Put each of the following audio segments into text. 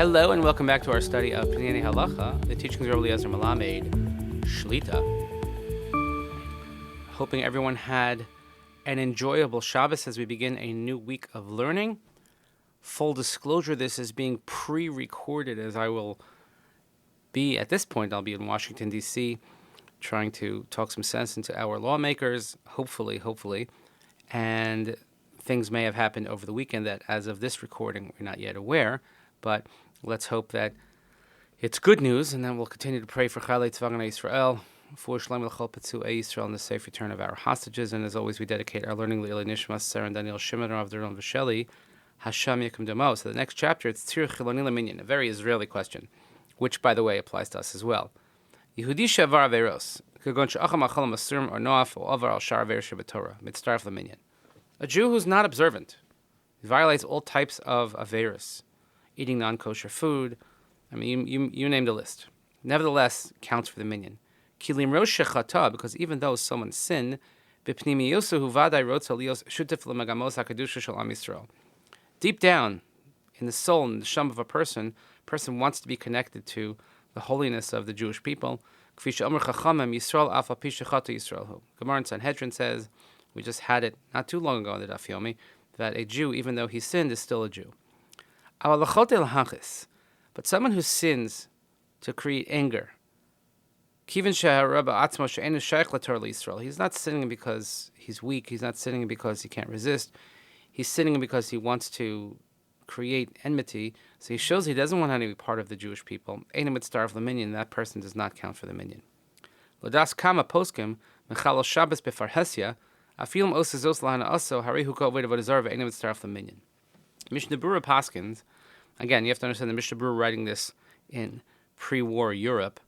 Hello and welcome back to our study of Peninei Halacha, the teachings of Rabbi Eliezer Melamed, Shlita. Hoping everyone had an enjoyable Shabbos as we begin a new week of learning. Full disclosure, this is being pre-recorded as I will be, at this point, I'll be in Washington, D.C., trying to talk some sense into our lawmakers, hopefully, and things may have happened over the weekend that, as of this recording, we're not yet aware, but let's hope that it's good news, and then we'll continue to pray for Chalei Tzvagan Yisrael, for Shalom L'chol Petzui Yisrael, and the safe return of our hostages. And as always, we dedicate our learning to Nishmat, Sarah and Daniel Shimon, Rav Doron Vasheli, Hashem Yakum Damo. So the next chapter, it's Tzir Chiloni Minyan, a very Israeli question, which, by the way, applies to us as well. Yehudi she'avar averos, kagon she'acham achal masurim or noaf or avar al shar aver shebetorah, mitzaref leminyan. A Jew who's not observant, violates all types of averos, eating non-kosher food. I mean, you named a list. Nevertheless, counts for the minyan. Kilim rosh shechata, because even though someone sinned, b'pnimiyosu vadai rotza lios shutef lemagamos hakadusha shel am Yisrael. Deep down, in the soul and the sham of a person wants to be connected to the holiness of the Jewish people. Gemara in Sanhedrin says, we just had it not too long ago in the Daf Yomi, that a Jew, even though he sinned, is still a Jew. But someone who sins to create anger, he's not sinning because he's weak, he's not sinning because he can't resist, he's sinning because he wants to create enmity, so he shows he doesn't want to be part of the Jewish people. That person does not count for the minyan. Lodas kama poskim mechal Shabbos befarhesia afilum osazos lahana aso harihu kol v'ed avodah zarah ve'enim mitzaref leminyan. Mishnah Berurah paskins. Again, you have to understand the Mishnah Berurah writing this in pre-war Europe,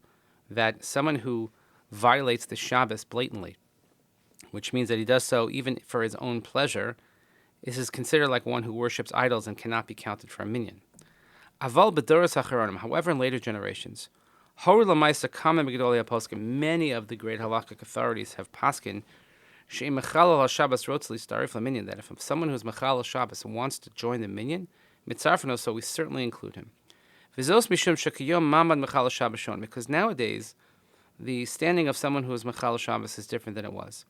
that someone who violates the Shabbos blatantly, which means that he does so even for his own pleasure, is considered like one who worships idols and cannot be counted for a minyan. Aval b'doros hacharonim, however, in later generations, many of the great halakhic authorities have paskin that if someone who's mechal Shabbos wants to join the minyan, mitzarfeno, so we certainly include him. Because nowadays, the standing of someone who is mechal Shabbos is different than it was.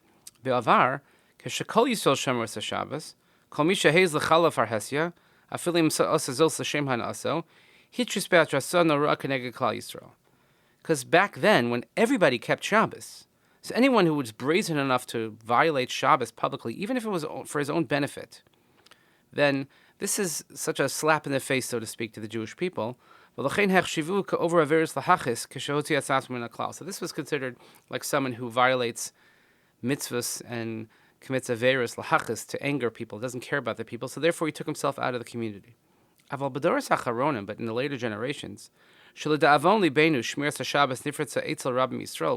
Be'avar, keshekol Yisrael shomer Shabbos, kol mi shehez l'chal farhesia, afilim osazos l'shem hanaso, hitris be'atrasa norah keneged klal Yisrael. Because back then, when everybody kept Shabbos, so anyone who was brazen enough to violate Shabbos publicly, even if it was for his own benefit, then this is such a slap in the face, so to speak, to the Jewish people. So this was considered like someone who violates mitzvahs and commits averis lahachis to anger people, doesn't care about the people, so therefore he took himself out of the community. But in the later generations,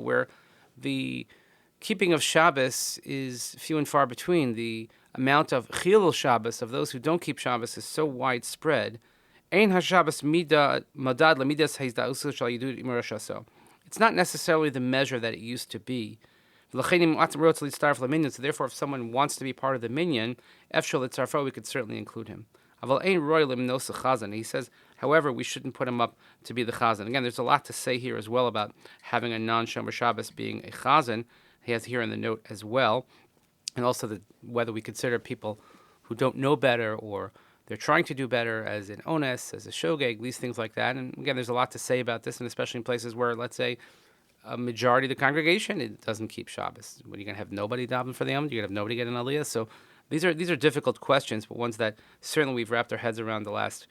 where the keeping of Shabbos is few and far between, the amount of chilul Shabbos, of those who don't keep Shabbos, is so widespread. It's not necessarily the measure that it used to be. So therefore, if someone wants to be part of the minyan, we could certainly include him. He says, however, we shouldn't put him up to be the chazan. Again, there's a lot to say here as well about having a non-shomer Shabbos being a chazan. He has here in the note as well. And also whether we consider people who don't know better or they're trying to do better as an ones, as a shogeg, these things like that. And again, there's a lot to say about this, and especially in places where, let's say, a majority of the congregation it doesn't keep Shabbos. What, are you going to have nobody daven for the Yom? You're going to have nobody get an aliyah? So these are difficult questions, but ones that certainly we've wrapped our heads around the last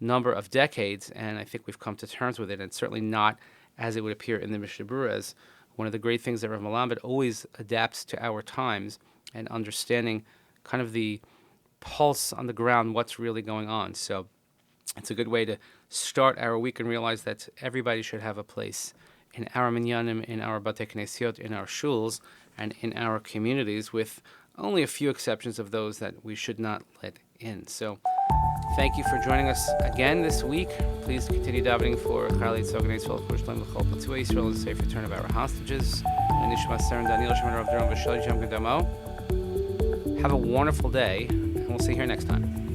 number of decades, and I think we've come to terms with it, and certainly not as it would appear in the Mishnah Berurah as one of the great things that Rav Melamed always adapts to our times and understanding kind of the pulse on the ground, what's really going on. So it's a good way to start our week and realize that everybody should have a place in our minyanim, in our batei knesiot, in our shuls, and in our communities, with only a few exceptions of those that we should not let in. So thank you for joining us again this week. Please continue davening for Chalei Tzvagan Yisrael, for Shalom L'chol Petzui Yisrael, and the safe return of our hostages. And Nishmat, Sarah and Daniel Shimon, Rav Doron Vasheli, Have a wonderful day, and we'll see you here next time.